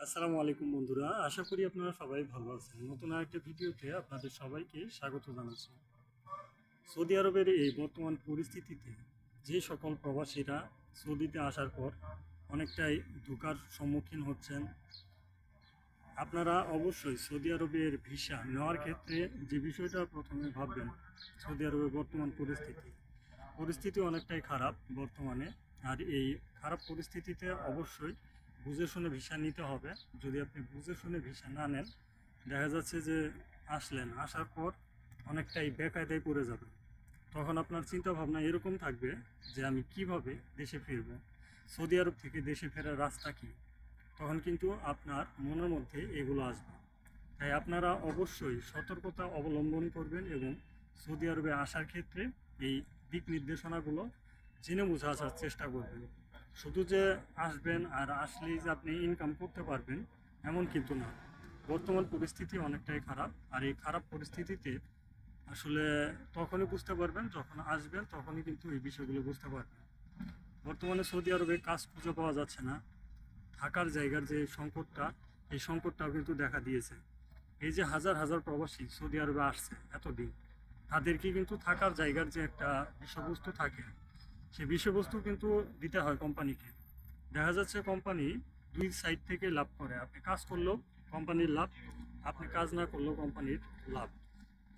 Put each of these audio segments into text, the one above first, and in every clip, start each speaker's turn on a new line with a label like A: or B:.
A: আসসালামু আলাইকুম বন্ধুরা, আশা করি আপনারা সবাই ভালো আছেন। নতুন আরেকটা ভিডিওতে আপনাদের সবাইকে স্বাগত জানাচ্ছি। সৌদি আরবের এই বর্তমান পরিস্থিতিতে যে সকল প্রবাসীরা সৌদিতে আসার পর অনেকটাই ধোঁকার সম্মুখীন হচ্ছেন, আপনারা অবশ্যই সৌদি আরবের ভিসা নেওয়ার ক্ষেত্রে যে বিষয়টা প্রথমে ভাববেন, সৌদি আরবের বর্তমান পরিস্থিতি অনেকটাই খারাপ বর্তমানে। আর এই খারাপ পরিস্থিতিতে অবশ্যই বুঝে শুনে ভিসা নিতে হবে। যদি আপনি বুঝে শুনে ভিসা না নেন, দেখা যাচ্ছে যে আসার পর অনেকটাই বেকায়দায় পড়ে যাবেন। তখন আপনার চিন্তা ভাবনা এরকম থাকবে যে আমি কিভাবে দেশে ফিরব, সৌদি আরব থেকে দেশে ফেরার রাস্তা কী। তখন কিন্তু আপনার মনের মধ্যে এগুলো আসবে। তাই আপনারা অবশ্যই সতর্কতা অবলম্বন করবেন এবং সৌদি আরবে আসার ক্ষেত্রে এই দিক নির্দেশনাগুলো জেনে বুঝে আসার চেষ্টা করবেন। শুধু যে আসবেন আর আসলেই যে আপনি ইনকাম করতে পারবেন এমন কিন্তু না। বর্তমান পরিস্থিতি অনেকটাই খারাপ, আর এই খারাপ পরিস্থিতিতে আসলে তখনই বুঝতে পারবেন, যখন আসবেন তখনই কিন্তু এই বিষয়গুলো বুঝতে পারবেন। বর্তমানে সৌদি আরবে কাজ খুঁজে পাওয়া যাচ্ছে না, থাকার জায়গার যে সংকটটা, এই সংকটটাও কিন্তু দেখা দিয়েছে। এই যে হাজার হাজার প্রবাসী সৌদি আরবে আসছে এতদিন, তাদেরকে কিন্তু থাকার জায়গার যে একটা বিষয়বস্তু থাকে, সেই বিষয়বস্তু কিন্তু দিতে হয় কোম্পানিকে। দেখা যাচ্ছে কোম্পানি দুই সাইড থেকে লাভ করে। আপনি কাজ করলেও কোম্পানির লাভ, আপনি কাজ না করলেও কোম্পানির লাভ।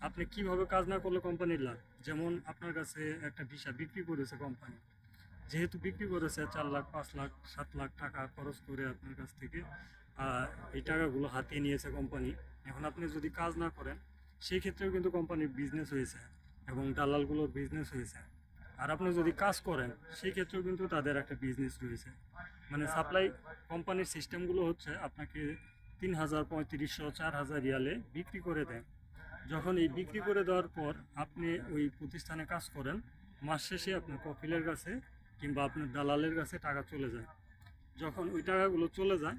A: আপনি কিভাবে কাজ না করলে কোম্পানির লাভ, যেমন আপনার কাছে একটা ভিসা বিক্রি করেছে কোম্পানি, যেহেতু বিক্রি করেছে 4 লাখ 5 লাখ 7 লাখ টাকা খরচ করে আপনার কাছ থেকে এই টাকাগুলো হাতিয়ে নিয়েছে কোম্পানি। এখন আপনি যদি কাজ না করেন, সেই ক্ষেত্রেও কিন্তু কোম্পানির বিজনেস হয়েছে এবং দালালগুলোর বিজনেস হয়েছে। আর আপনি যদি কাজ করেন, সেই ক্ষেত্রেও কিন্তু তাদের একটা বিজনেস রয়েছে। মানে সাপ্লাই কোম্পানির সিস্টেমগুলো হচ্ছে আপনাকে 3,000 3500 4,000 রিয়ালে বিক্রি করে দেয়। যখন এই বিক্রি করে দেওয়ার পর আপনি ওই প্রতিষ্ঠানে কাজ করেন, মাস শেষে আপনার কফিলের কাছে কিংবা আপনার দালালের কাছে টাকা চলে যায়। যখন ওই টাকাগুলো চলে যায়,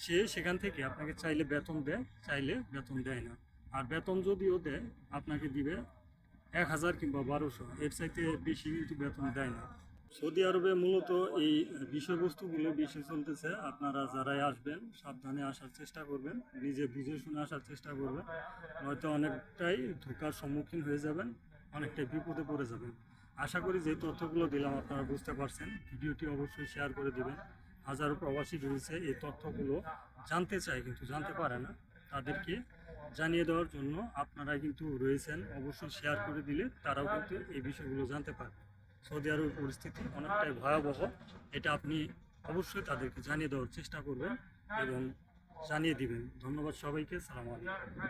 A: সে সেখান থেকে আপনাকে চাইলে বেতন দেয়, চাইলে বেতন দেয় না। আর বেতন যদিও দেয়, আপনাকে দিবে 1,000 কিংবা 1200, এর চাইতে বেশি কিন্তু বেতন দেয় না। সৌদি আরবে মূলত এই বিষয়বস্তুগুলো বেশি চলতেছে। আপনারা যারাই আসবেন সাবধানে আসার চেষ্টা করবেন, নিজে বুঝে শুনে আসার চেষ্টা করবেন, নয়তো অনেকটাই ধোঁকার সম্মুখীন হয়ে যাবেন, অনেকটাই বিপদে পড়ে যাবেন। আশা করি যে তথ্যগুলো দিলাম আপনারা বুঝতে পারছেন। ভিডিওটি অবশ্যই শেয়ার করে দিবেন। হাজারো প্রবাসী রয়েছে এই তথ্যগুলো জানতে চায় কিন্তু জানতে পারে না, তাদেরকে জানিয়ে দেওয়ার জন্য আপনারা কিন্তু রয়েছেন। অবশ্যই শেয়ার করে দিলে তারাও কিন্তু এই বিষয়গুলো জানতে পারবে। সৌদি আরবের পরিস্থিতি অনেকটাই ভয়াবহ, এটা আপনি অবশ্যই তাদেরকে জানিয়ে দেওয়ার চেষ্টা করবেন এবং জানিয়ে দিবেন। ধন্যবাদ সবাইকে। সালাম আলাইকুম।